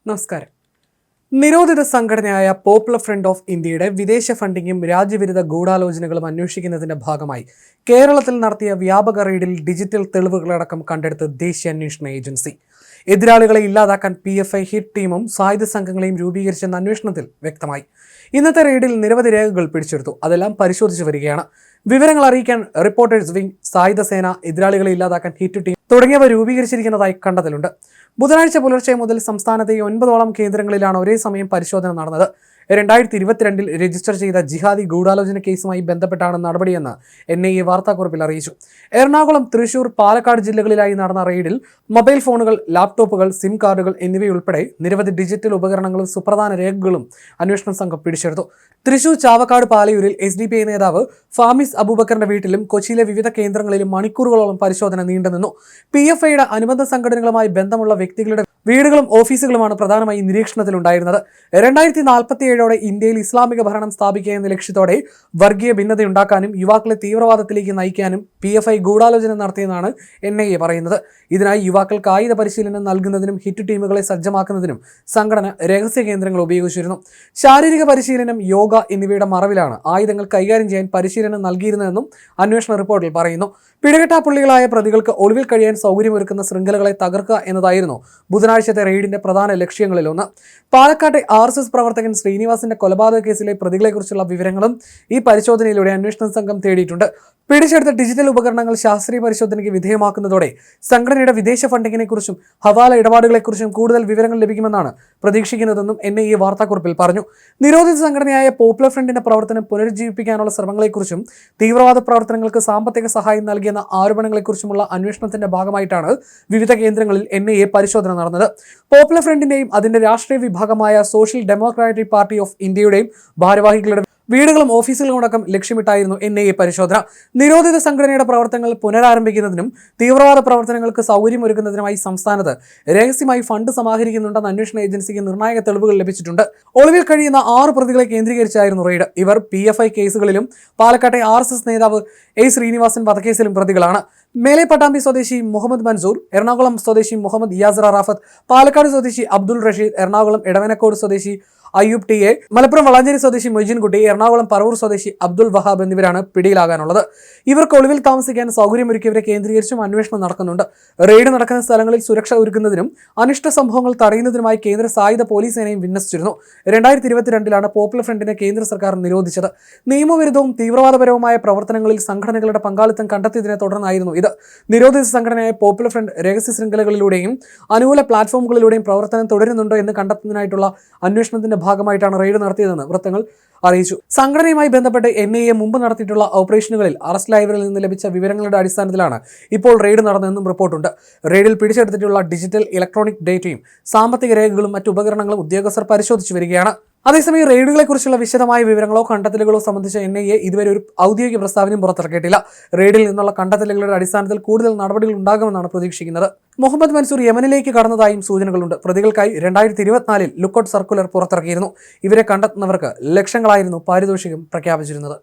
നമസ്കാരം. നിരോധിത സംഘടനയായ പോപ്പുലർ ഫ്രണ്ട് ഓഫ് ഇന്ത്യയുടെ വിദേശ ഫണ്ടിങ്ങും രാജ്യവിരുദ്ധ ഗൂഢാലോചനകളും അന്വേഷിക്കുന്നതിന്റെ ഭാഗമായി കേരളത്തിൽ നടത്തിയ വ്യാപക റെയ്ഡിൽ ഡിജിറ്റൽ തെളിവുകളടക്കം കണ്ടെടുത്ത് ദേശീയ അന്വേഷണ ഏജൻസി. എതിരാളികളെ ഇല്ലാതാക്കാൻ PFI ഹിറ്റ് ടീമും സായുധ സംഘങ്ങളെയും രൂപീകരിച്ചെന്ന അന്വേഷണത്തിൽ വ്യക്തമായി. ഇന്നത്തെ റെയ്ഡിൽ നിരവധി രേഖകൾ പിടിച്ചെടുത്തു. അതെല്ലാം പരിശോധിച്ചു വരികയാണ്. വിവരങ്ങൾ അറിയിക്കാൻ റിപ്പോർട്ടേഴ്സ് വിംഗ്, സായുധ സേന, എതിരാളികളെ ഇല്ലാതാക്കാൻ ഹിറ്റ് ടീം തുടങ്ങിയവ രൂപീകരിച്ചിരിക്കുന്നതായി കണ്ടെത്തലുണ്ട്. ബുധനാഴ്ച പുലർച്ചെ മുതൽ സംസ്ഥാനത്തെ 9ഓളം കേന്ദ്രങ്ങളിലാണ് ഒരേ സമയം പരിശോധന നടന്നത്. 2022 രജിസ്റ്റർ ചെയ്ത ജിഹാദി ഗൂഢാലോചന കേസുമായി ബന്ധപ്പെട്ടാണ് നടപടിയെന്ന് NIA വാർത്താക്കുറിപ്പിൽ അറിയിച്ചു. എറണാകുളം, തൃശൂർ, പാലക്കാട് ജില്ലകളിലായി നടന്ന റെയ്ഡിൽ മൊബൈൽ ഫോണുകൾ, ലാപ്ടോപ്പുകൾ, സിം കാർഡുകൾ എന്നിവയുൾപ്പെടെ നിരവധി ഡിജിറ്റൽ ഉപകരണങ്ങളും സുപ്രധാന രേഖകളും അന്വേഷണ സംഘം പിടിച്ചെടുത്തു. തൃശൂർ ചാവക്കാട് പാലയൂരിൽ SDPI നേതാവ് ഫാമിസ് അബൂബക്കറിന്റെ വീട്ടിലും കൊച്ചിയിലെ വിവിധ കേന്ദ്രങ്ങളിലും മണിക്കൂറുകളോളം പരിശോധന നീണ്ടുനിന്നു. PFIയുടെ അനുബന്ധ സംഘടനകളുമായി ബന്ധമുള്ള വ്യക്തികളുടെ വീടുകളും ഓഫീസുകളുമാണ് പ്രധാനമായി നിരീക്ഷണത്തിലുണ്ടായിരുന്നത്. 2047ഓടെ ഇന്ത്യയിൽ ഇസ്ലാമിക ഭരണം സ്ഥാപിക്കുക എന്ന ലക്ഷ്യത്തോടെ വർഗീയ ഭിന്നതയുണ്ടാക്കാനും യുവാക്കളെ തീവ്രവാദത്തിലേക്ക് നയിക്കാനും PFI ഗൂഢാലോചന നടത്തിയെന്നാണ് NIA പറയുന്നത്. ഇതിനായി യുവാക്കൾക്ക് ആയുധ പരിശീലനം നൽകുന്നതിനും ഹിറ്റ് ടീമുകളെ സജ്ജമാക്കുന്നതിനും സംഘടന രഹസ്യ കേന്ദ്രങ്ങൾ ഉപയോഗിച്ചിരുന്നു. ശാരീരിക പരിശീലനം, യോഗ എന്നിവയുടെ മറവിലാണ് ആയുധങ്ങൾ കൈകാര്യം ചെയ്യാൻ പരിശീലനം നൽകിയിരുന്നതെന്നും അന്വേഷണ റിപ്പോർട്ടിൽ പറയുന്നു. പിടികിട്ടാപ്പുള്ളികളായ പ്രതികൾക്ക് ഒളിവിൽ കഴിയാൻ സൗകര്യമൊരുക്കുന്ന ശൃംഖലകളെ തകർക്കുക എന്നതായിരുന്നു ബുധനാഴ്ചത്തെ റെയ്ഡിന്റെ പ്രധാന ലക്ഷ്യങ്ങളിലൊന്ന്. പാലക്കാട്ടെ RSS പ്രവർത്തകൻ ശ്രീനിവാസിന്റെ കൊലപാതക കേസിലെ പ്രതികളെക്കുറിച്ചുള്ള വിവരങ്ങളും ഈ പരിശോധനയിലൂടെ അന്വേഷണ സംഘം തേടിയിട്ടുണ്ട്. പിടിച്ചെടുത്ത ഡിജിറ്റൽ ഉപകരണങ്ങൾ ശാസ്ത്രീയ പരിശോധനയ്ക്ക് വിധേയമാക്കുന്നതോടെ സംഘടനയുടെ വിദേശ ഫണ്ടിങ്ങിനെക്കുറിച്ചും ഹവാല ഇടപാടുകളെക്കുറിച്ചും കൂടുതൽ വിവരങ്ങൾ ലഭിക്കുമെന്നാണ് പ്രതീക്ഷിക്കുന്നതെന്നും NIA വാർത്താക്കുറിപ്പിൽ പറഞ്ഞു. നിരോധിത സംഘടനയായ പോപ്പുലർ ഫ്രണ്ടിന്റെ പ്രവർത്തനം പുനരുജ്ജീവിപ്പിക്കാനുള്ള ശ്രമങ്ങളെക്കുറിച്ചും തീവ്രവാദ പ്രവർത്തനങ്ങൾക്ക് സാമ്പത്തിക സഹായം നൽകിയെന്ന ആരോപണങ്ങളെക്കുറിച്ചുമുള്ള അന്വേഷണത്തിന്റെ ഭാഗമായിട്ടാണ് വിവിധ കേന്ദ്രങ്ങളിൽ NIA പരിശോധന നടന്നത്. പോപ്പുലർ ഫ്രണ്ടിന്റെയും അതിന്റെ രാഷ്ട്രീയ വിഭാഗമായ സോഷ്യൽ ഡെമോക്രാറ്റിക് പാർട്ടി ഓഫ് ഇന്ത്യയുടെയും ഭാരവാഹികളുടെ വീടുകളും ഓഫീസുകളും അടക്കം ലക്ഷ്യമിട്ടായിരുന്നു NIA പരിശോധന. നിരോധിത സംഘടനയുടെ പ്രവർത്തനങ്ങൾ പുനരാരംഭിക്കുന്നതിനും തീവ്രവാദ പ്രവർത്തനങ്ങൾക്ക് സൗകര്യമൊരുക്കുന്നതിനുമായി സംസ്ഥാനത്ത് രഹസ്യമായി ഫണ്ട് സമാഹരിക്കുന്നുണ്ടെന്ന് അന്വേഷണ ഏജൻസിക്ക് നിർണായക തെളിവുകൾ ലഭിച്ചിട്ടുണ്ട്. ഒളിവിൽ കഴിയുന്ന 6 പ്രതികളെ കേന്ദ്രീകരിച്ചായിരുന്നു റെയ്ഡ്. ഇവർ PFI കേസുകളിലും പാലക്കാട്ടെ RSS നേതാവ് A ശ്രീനിവാസൻ വധക്കേസിലും പ്രതികളാണ്. മേലെ പട്ടാമ്പി സ്വദേശി മുഹമ്മദ് മൻസൂർ, എറണാകുളം സ്വദേശി മുഹമ്മദ് യാസർ റാഫത്ത്, പാലക്കാട് സ്വദേശി അബ്ദുൾ റഷീദ്, എറണാകുളം എടവനക്കോട് സ്വദേശി അയ്യൂബ് TA, മലപ്പുറം വളാഞ്ചേരി സ്വദേശി മൊയ്തീൻകുട്ടി, എറണാകുളം പറവൂർ സ്വദേശി അബ്ദുൾ വഹാബ് എന്നിവരാണ് പിടിയിലാകാനുള്ളത്. ഇവർക്ക് ഒളിവിൽ താമസിക്കാൻ സൗകര്യമൊരുക്കിയവരെ കേന്ദ്രീകരിച്ചും അന്വേഷണം നടക്കുന്നുണ്ട്. റെയ്ഡ് നടക്കുന്ന സ്ഥലങ്ങളിൽ സുരക്ഷ ഒരുക്കുന്നതിനും അനിഷ്ട സംഭവങ്ങൾ തടയുന്നതിനുമായി കേന്ദ്ര സായുധ പോലീസ് സേനയും വിന്യസിച്ചിരുന്നു. 2022 പോപ്പുലർ ഫ്രണ്ടിനെ കേന്ദ്ര സർക്കാർ നിരോധിച്ചത്. നിയമവിരുദ്ധവും തീവ്രവാദപരവുമായ പ്രവർത്തനങ്ങളിൽ സംഘടനകളുടെ പങ്കാളിത്തം കണ്ടെത്തിയതിനെ തുടർന്നായിരുന്നു ഇത്. നിരോധിത സംഘടനയായ പോപ്പുലർ ഫ്രണ്ട് രഹസ്യ ശൃംഖലകളിലൂടെയും അനുകൂല പ്ലാറ്റ്ഫോമുകളിലൂടെയും പ്രവർത്തനം തുടരുന്നുണ്ടോ എന്ന് കണ്ടെത്തുന്നതിനായിട്ടുള്ള അന്വേഷണത്തിന്റെ ഭാഗമായിട്ടാണ് റെയ്ഡ് നടത്തിയതെന്ന് വൃത്തങ്ങൾ അറിയിച്ചു. സംഘടനയുമായി ബന്ധപ്പെട്ട് NIA മുമ്പ് നടത്തിയിട്ടുള്ള ഓപ്പറേഷനുകളിൽ അറസ്റ്റിലായവരിൽ നിന്ന് ലഭിച്ച വിവരങ്ങളുടെ അടിസ്ഥാനത്തിലാണ് ഇപ്പോൾ റെയ്ഡ് നടന്നതെന്നും റിപ്പോർട്ടുണ്ട്. റെയ്ഡിൽ പിടിച്ചെടുത്തിട്ടുള്ള ഡിജിറ്റൽ ഇലക്ട്രോണിക് ഡേറ്റയും സാമ്പത്തിക രേഖകളും മറ്റു ഉപകരണങ്ങളും ഉദ്യോഗസ്ഥർ പരിശോധിച്ചു വരികയാണ്. അതേസമയം റെയ്ഡുകളെക്കുറിച്ചുള്ള വിശദമായ വിവരങ്ങളോ കണ്ടെത്തലുകളോ സംബന്ധിച്ച NIA ഇതുവരെ ഒരു ഔദ്യോഗിക പ്രസ്താവനയും പുറത്തിറക്കിയിട്ടില്ല. റെയ്ഡിൽ നിന്നുള്ള കണ്ടെത്തലുകളുടെ അടിസ്ഥാനത്തിൽ കൂടുതൽ നടപടികൾ ഉണ്ടാകുമെന്നാണ് പ്രതീക്ഷിക്കുന്നത്. മുഹമ്മദ് മൻസൂർ യമനിലേക്ക് കടന്നതായും സൂചനകളുണ്ട്. പ്രതികൾക്കായി 2024 ലുക്കൌട്ട് സർക്കുലർ പുറത്തിറക്കിയിരുന്നു. ഇവരെ കണ്ടെത്തുന്നവർക്ക് ലക്ഷങ്ങളായിരുന്നു പാരിതോഷികം പ്രഖ്യാപിച്ചിരുന്നത്.